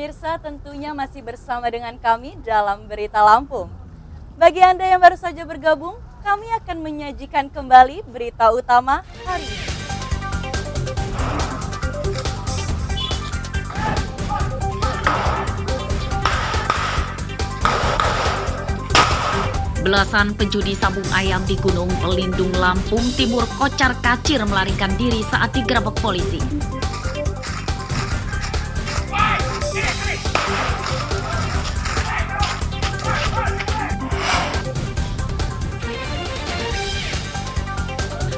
pemirsa, tentunya masih bersama dengan kami dalam Berita Lampung. Bagi Anda yang baru saja bergabung, kami akan menyajikan kembali berita utama hari ini. Belasan penjudi sabung ayam di Gunung Pelindung Lampung Timur kocar-kacir melarikan diri saat digerebek polisi.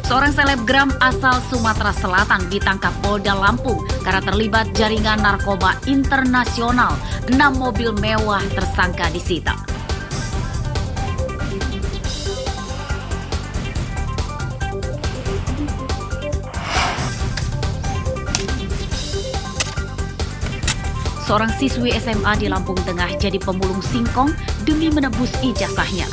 Seorang selebgram asal Sumatera Selatan ditangkap Polda Lampung karena terlibat jaringan narkoba internasional. 6 mobil mewah tersangka disita. Seorang siswi SMA di Lampung Tengah jadi pemulung singkong demi menebus ijazahnya.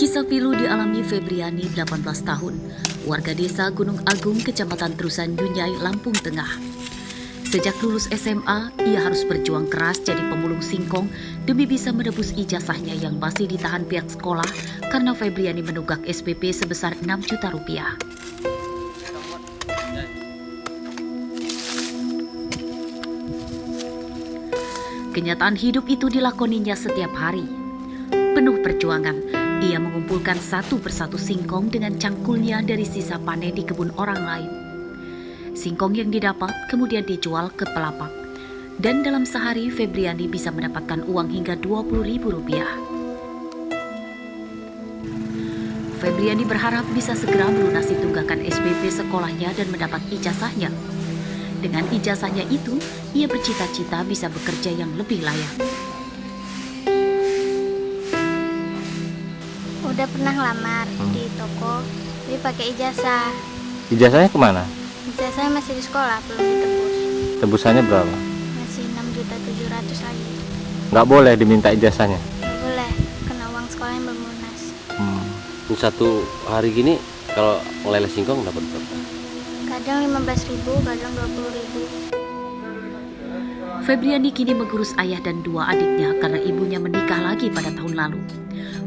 Kisah pilu dialami Febriani, 18 tahun, warga desa Gunung Agung, Kecamatan Terusan Yunyai, Lampung Tengah. Sejak lulus SMA, ia harus berjuang keras jadi pemulung singkong demi bisa menebus ijazahnya yang masih ditahan pihak sekolah karena Febriani menunggak SPP sebesar 6 juta rupiah. Kenyataan hidup itu dilakoninya setiap hari. Penuh perjuangan, ia mengumpulkan satu persatu singkong dengan cangkulnya dari sisa panen di kebun orang lain. Singkong yang didapat kemudian dijual ke pelapak. Dan dalam sehari Febriani bisa mendapatkan uang hingga Rp20.000. Febriani berharap bisa segera melunasi tunggakan SPP sekolahnya dan mendapat ijazahnya. Dengan ijazahnya itu, ia bercita-cita bisa bekerja yang lebih layak. Udah pernah lamar di toko, tapi pakai ijazah. Ijazahnya kemana? Ijazahnya masih di sekolah, belum ditebus. Tebusannya berapa? Masih 6.700.000 lagi. Nggak boleh diminta ijazahnya? Nggak boleh, kena uang sekolah yang belum lunas. Satu hari gini kalau meleleh singkong dapat berapa? Kadang 15.000, kadang 20.000. Febriani kini mengurus ayah dan 2 adiknya karena ibunya menikah lagi pada tahun lalu.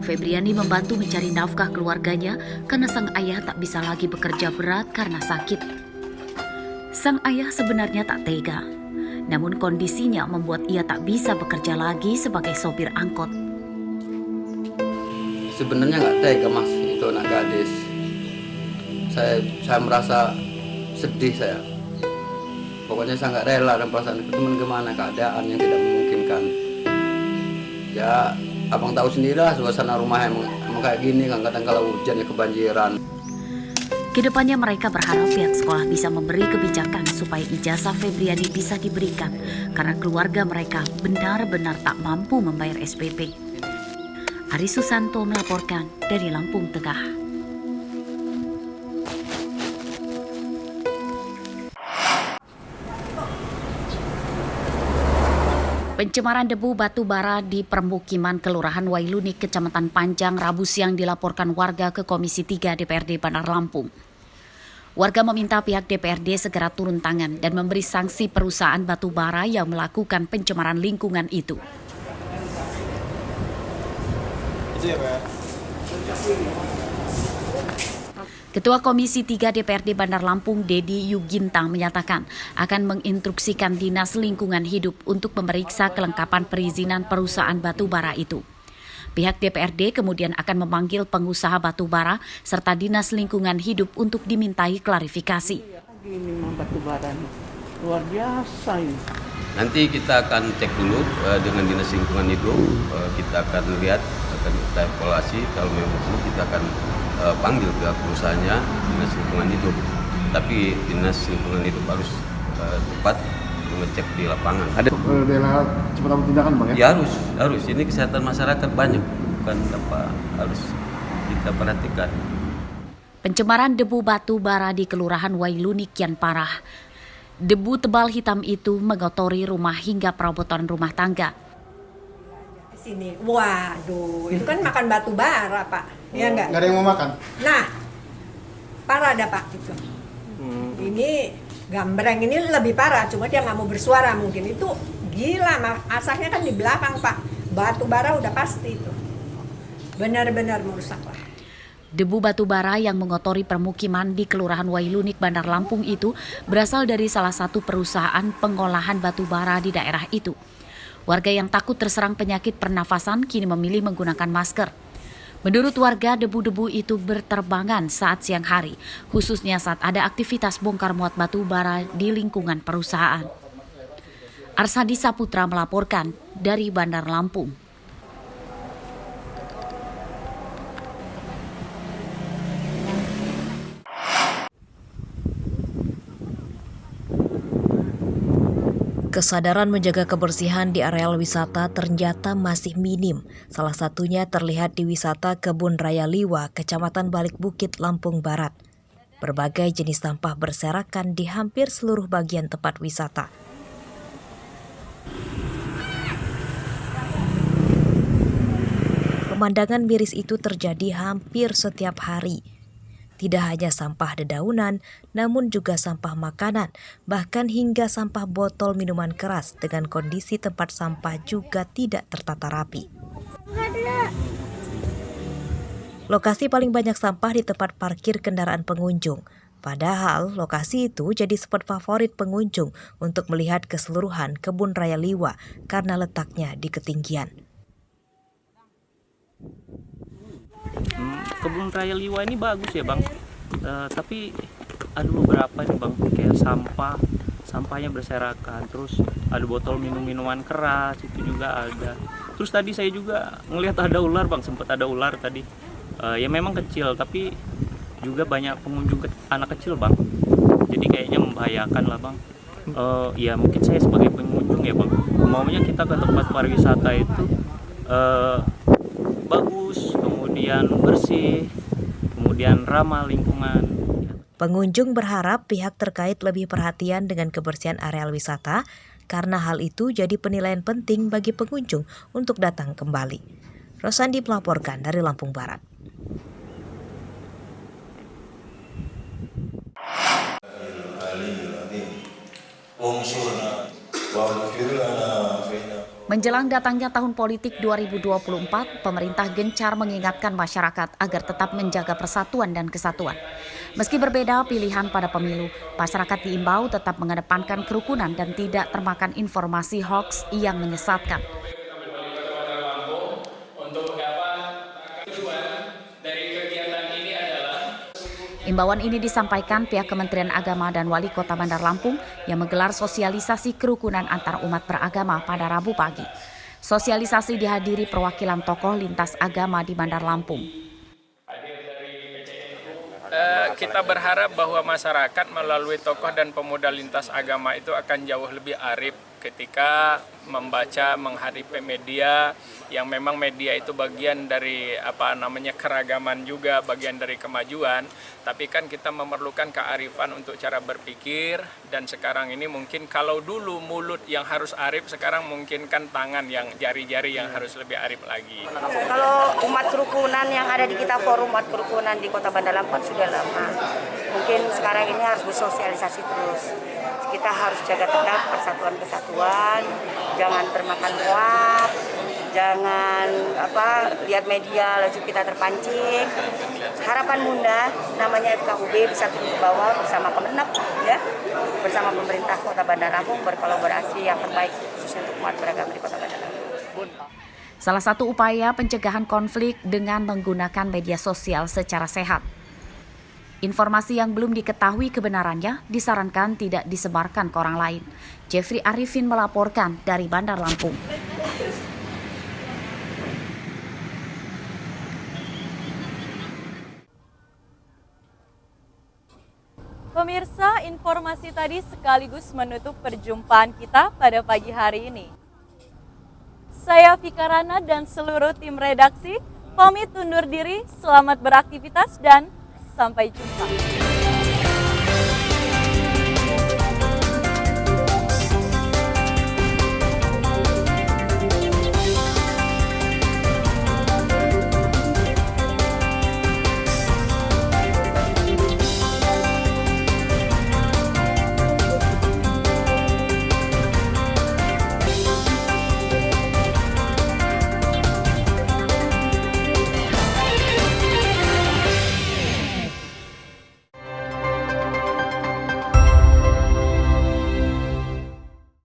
Febriani membantu mencari nafkah keluarganya karena sang ayah tak bisa lagi bekerja berat karena sakit. Sang ayah sebenarnya tak tega, namun kondisinya membuat ia tak bisa bekerja lagi sebagai sopir angkot. Sebenarnya nggak tega mas, itu anak gadis. Saya merasa sedih saya. Pokoknya saya nggak rela dan perasaan itu, teman gimana keadaan yang tidak memungkinkan. Ya abang tahu sendirilah suasana rumah emang kayak gini kan, kadang kalau hujan ya kebanjiran. Kedepannya mereka berharap pihak sekolah bisa memberi kebijakan supaya ijazah Febriani bisa diberikan karena keluarga mereka benar-benar tak mampu membayar SPP. Ari Susanto melaporkan dari Lampung Tengah. Pencemaran debu batu bara di permukiman Kelurahan Wailuni, Kecamatan Panjang, Rabu siang dilaporkan warga ke Komisi 3 DPRD Bandar Lampung. Warga meminta pihak DPRD segera turun tangan dan memberi sanksi perusahaan batu bara yang melakukan pencemaran lingkungan itu. Ketua Komisi 3 DPRD Bandar Lampung, Dedi Yugintang, menyatakan akan menginstruksikan Dinas Lingkungan Hidup untuk memeriksa kelengkapan perizinan perusahaan batu bara itu. Pihak DPRD kemudian akan memanggil pengusaha batu bara serta Dinas Lingkungan Hidup untuk dimintai klarifikasi. Ini memang batu bara luar biasa ini. Nanti kita akan cek dulu dengan Dinas Lingkungan Hidup, kita akan lihat, akan kita evaluasi, kalau memang perlu kita akan panggil pihak perusahaannya, Dinas Lingkungan Hidup. Tapi Dinas Lingkungan Hidup harus tepat mengecek di lapangan. Ada daerah cepat tindakan bang ya? Ya harus. Ini kesehatan masyarakat banyak, bukan apa harus kita perhatikan. Pencemaran debu batu bara di Kelurahan Wailuni kian parah. Debu tebal hitam itu mengotori rumah hingga perabotan rumah tangga. Sini, waduh, itu kan makan batu bara, Pak. Ya enggak? Nggak ada yang mau makan? Nah, parah ada Pak itu. Ini gambreng ini lebih parah, cuma dia nggak mau bersuara mungkin. Itu gila, asapnya kan di belakang Pak. Batu bara udah pasti itu. Benar-benar merusak lah. Debu batu bara yang mengotori permukiman di Kelurahan Wailunik, Bandar Lampung itu berasal dari salah satu perusahaan pengolahan batu bara di daerah itu. Warga yang takut terserang penyakit pernafasan kini memilih menggunakan masker. Menurut warga, debu-debu itu berterbangan saat siang hari, khususnya saat ada aktivitas bongkar muat batu bara di lingkungan perusahaan. Arsadi Saputra melaporkan dari Bandar Lampung. Kesadaran menjaga kebersihan di areal wisata ternyata masih minim. Salah satunya terlihat di wisata Kebun Raya Liwa, Kecamatan Balik Bukit, Lampung Barat. Berbagai jenis sampah berserakan di hampir seluruh bagian tempat wisata. Pemandangan miris itu terjadi hampir setiap hari. Tidak hanya sampah dedaunan, namun juga sampah makanan, bahkan hingga sampah botol minuman keras dengan kondisi tempat sampah juga tidak tertata rapi. Lokasi paling banyak sampah di tempat parkir kendaraan pengunjung. Padahal lokasi itu jadi spot favorit pengunjung untuk melihat keseluruhan Kebun Raya Liwa karena letaknya di ketinggian. Kebun Raya Liwa ini bagus ya Bang, tapi ada beberapa nih Bang, kayak sampahnya berserakan, terus ada botol minuman keras itu juga ada. Terus tadi saya juga ngelihat ada ular Bang, sempat ada ular tadi. Ya memang kecil, tapi juga banyak pengunjung anak kecil Bang, jadi kayaknya membahayakan lah Bang. Ya mungkin saya sebagai pengunjung ya Bang, maunya kita ke tempat pariwisata itu bagus, kemudian bersih, kemudian ramah lingkungan. Pengunjung berharap pihak terkait lebih perhatian dengan kebersihan areal wisata karena hal itu jadi penilaian penting bagi pengunjung untuk datang kembali. Rosandi melaporkan dari Lampung Barat. Menjelang datangnya tahun politik 2024, pemerintah gencar mengingatkan masyarakat agar tetap menjaga persatuan dan kesatuan. Meski berbeda pilihan pada pemilu, masyarakat diimbau tetap mengedepankan kerukunan dan tidak termakan informasi hoaks yang menyesatkan. Imbauan ini disampaikan pihak Kementerian Agama dan Wali Kota Bandar Lampung yang menggelar sosialisasi kerukunan antar umat beragama pada Rabu pagi. Sosialisasi dihadiri perwakilan tokoh lintas agama di Bandar Lampung. Kita berharap bahwa masyarakat melalui tokoh dan pemuda lintas agama itu akan jauh lebih arif ketika membaca, menghadapi media yang memang media itu bagian dari keragaman juga, bagian dari kemajuan. Tapi kan kita memerlukan kearifan untuk cara berpikir, dan sekarang ini mungkin kalau dulu mulut yang harus arif, sekarang mungkin kan tangan yang jari-jari yang harus lebih arif lagi. Kalau umat kerukunan yang ada di kita, forum umat kerukunan di Kota Bandar Lampung sudah lama. Mungkin sekarang ini harus bersosialisasi terus. Kita harus jaga tetap persatuan kesatuan, jangan termakan hoak, jangan lihat media lalu kita terpancing. Harapan Bunda namanya FKUB bisa turun ke bawah bersama Kemenap ya, bersama pemerintah Kota Bandar Lampung berkolaborasi yang terbaik khususnya untuk umat beragama di Kota Bandar Lampung. Salah satu upaya pencegahan konflik dengan menggunakan media sosial secara sehat. Informasi yang belum diketahui kebenarannya disarankan tidak disebarkan ke orang lain. Jeffrey Arifin melaporkan dari Bandar Lampung. Pemirsa, informasi tadi sekaligus menutup perjumpaan kita pada pagi hari ini. Saya Vika Rana dan seluruh tim redaksi pamit undur diri, selamat beraktivitas dan Sampai jumpa.